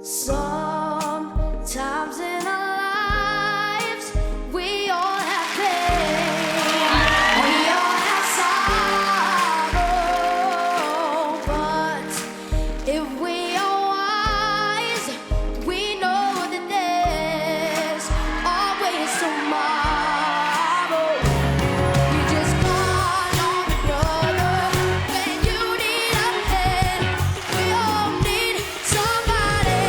Sometimes in our lives, we all have pain, we all have sorrow, but if we are wise, we know that there's always tomorrow. You just call on the brother when you need a hand. We all need somebody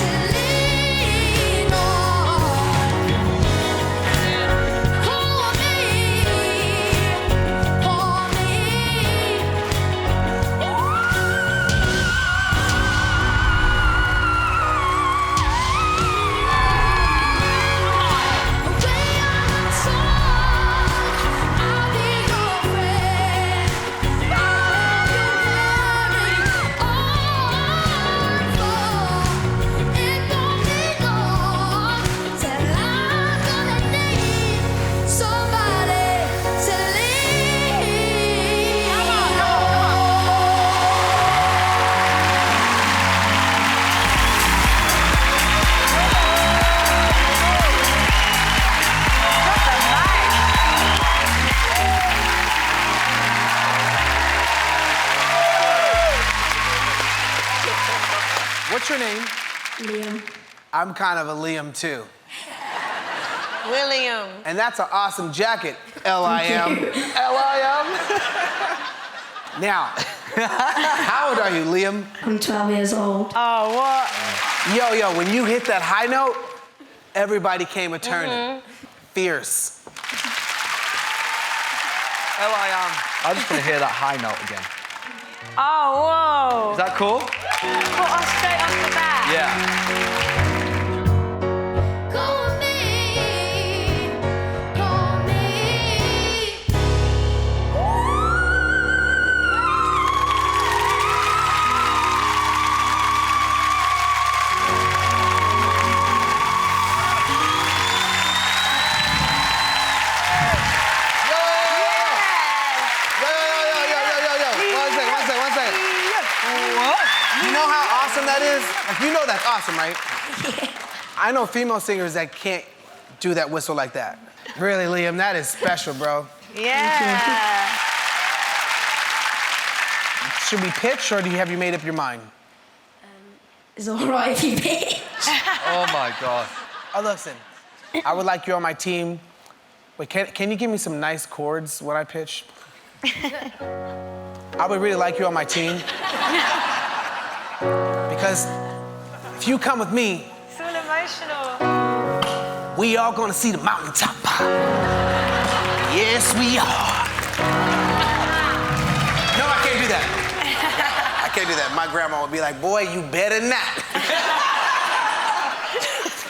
to lean on. Call me, call me. I'll be your friend. All you worry on for. It won't be long till I'm gonna need somebody to lean on. What's your name? Liam. I'm kind of a Liam too. William. And that's an awesome jacket, L.I.am. L.I.am? Now, how old are you, Liam? I'm 12 years old. Oh, what? Yo, when you hit that high note, everybody came a-turning. Fierce. Will.i.am. I just want to hear that high note again. Oh, whoa. Is that cool? Put us straight off the bat. Yeah. Call me, call me. One second. What? You know how awesome that is? Like, you know that's awesome, right? I know female singers that can't do that whistle like that. Really, Liam, that is special, bro. Yeah. Should we pitch, or have you made up your mind? It's all right if you pitch. Oh my God. Oh, listen, I would like you on my team. Wait, can you give me some nice chords when I pitch? I would really like you on my team. Because if you come with me, So emotional. we are gonna see the mountaintop. Yes, we are. No, I can't do that. I can't do that. My grandma would be like, boy, you better not.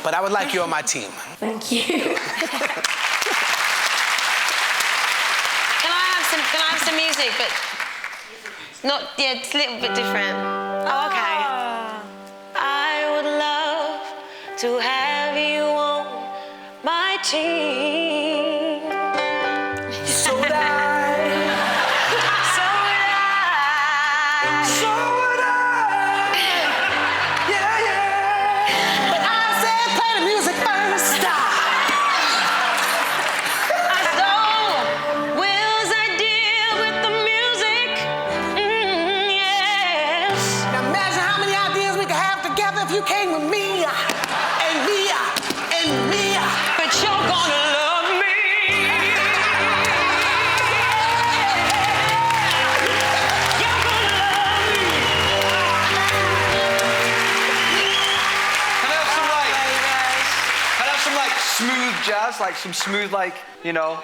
But I would like you on my team. Thank you. Can I have some music, but not, yeah, it's a little bit different. Oh, okay. I would love to have you on my team. So would I. So would I. So would I. Yeah, yeah. But I said play the music first. So, Will's idea with the music, yes. Now imagine how many ideas we could have together if you came with me. And me. And me. But you're gonna love me. You're gonna love me. Can I have some like smooth jazz, like some smooth, like, you know?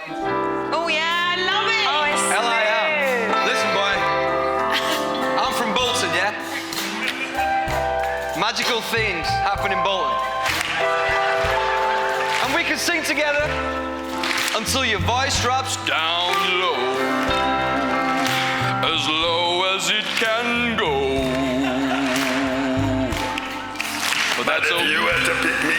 Oh yeah, I love it. Oh, it's L.I.am. Listen, boy. I'm from Bolton, yeah? Magical things happen in Bolton. And we can sing together until your voice drops down low. As low as it can go. But that's If you had to pick me,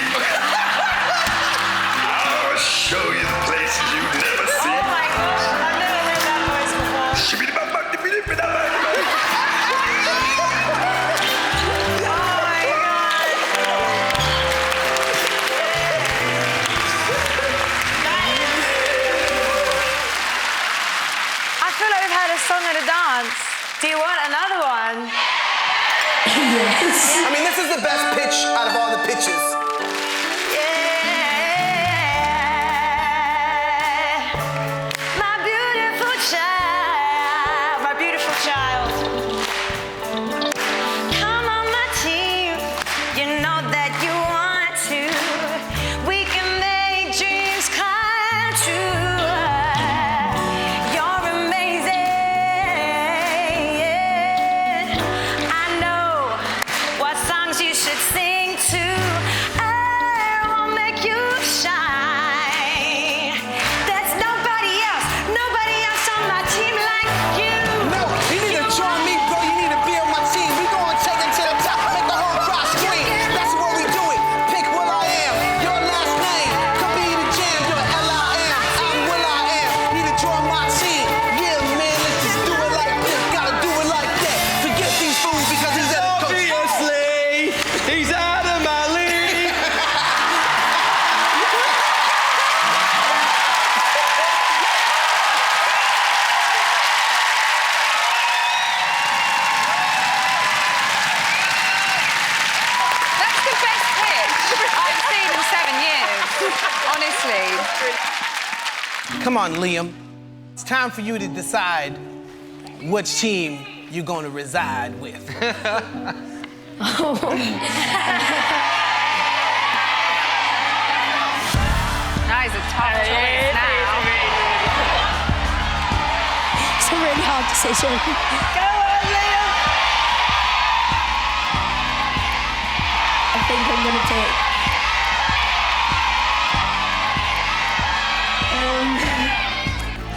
I'll show you the places you've never seen. Oh my gosh, I've never heard that voice before. Shibidi-bop-bop-dibidi-bidi-bop. Oh my god. fun? Yes. I mean, this is the best pitch out of all the pitches. My beautiful child, my beautiful child. Come on, my team, you know that you want to. We can make dreams come true. You're amazing. I know what songs you should sing to. I will make you shine. There's nobody else on my team like you. No, you need to join me, bro. You need to be on my team. We gonna take it to the top, make the whole crowd scream. That's what we do it. Pick Will.i.am. Your last name could be the jam. You're L.I.am. I'm Will.i.am. Need to join my team. Yeah, man, let's just do it like this. Gotta do it like that. Forget these fools because he's at the coach. Obviously, he's out of my league. That's the best pitch I've seen in 7 years. Honestly. Come on, Liam. It's time for you to decide which team you're gonna reside with. That is a tough choice now. It's a really hard decision. Go on, Liam. I think I'm gonna pick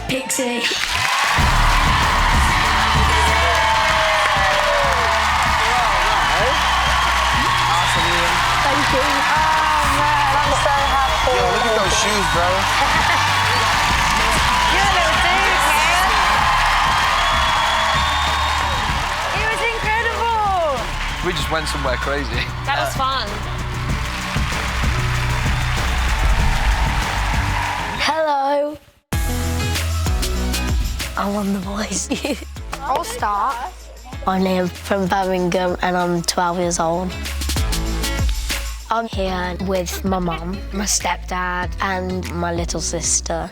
Pixie. Awesome, Liam. Thank you. I'm so happy. Yo, look at those shoes, bro. You're a little dude, man. It was incredible. We just went somewhere crazy. That was fun. Hello. I'm on The Voice. I'll start. I'm Liam from Birmingham and I'm 12 years old. I'm here with my mum, my stepdad and my little sister.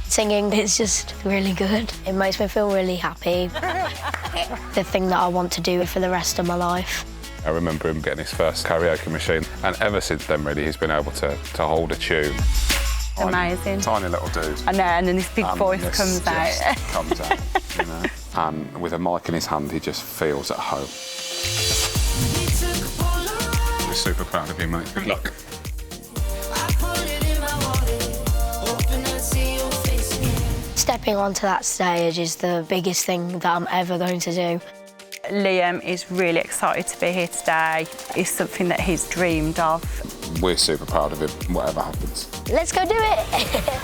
Singing is just really good. It makes me feel really happy. The thing that I want to do for the rest of my life. I remember him getting his first karaoke machine, and ever since then, really, he's been able to hold a tune. Amazing. Tiny little dude. I know, and then this big voice This comes just out. comes out, you know. And with a mic in his hand, he just feels at home. We're super proud of you, mate. Good luck. Stepping onto that stage is the biggest thing that I'm ever going to do. Liam is really excited to be here today. It's something that he's dreamed of. We're super proud of him, whatever happens. Let's go do it!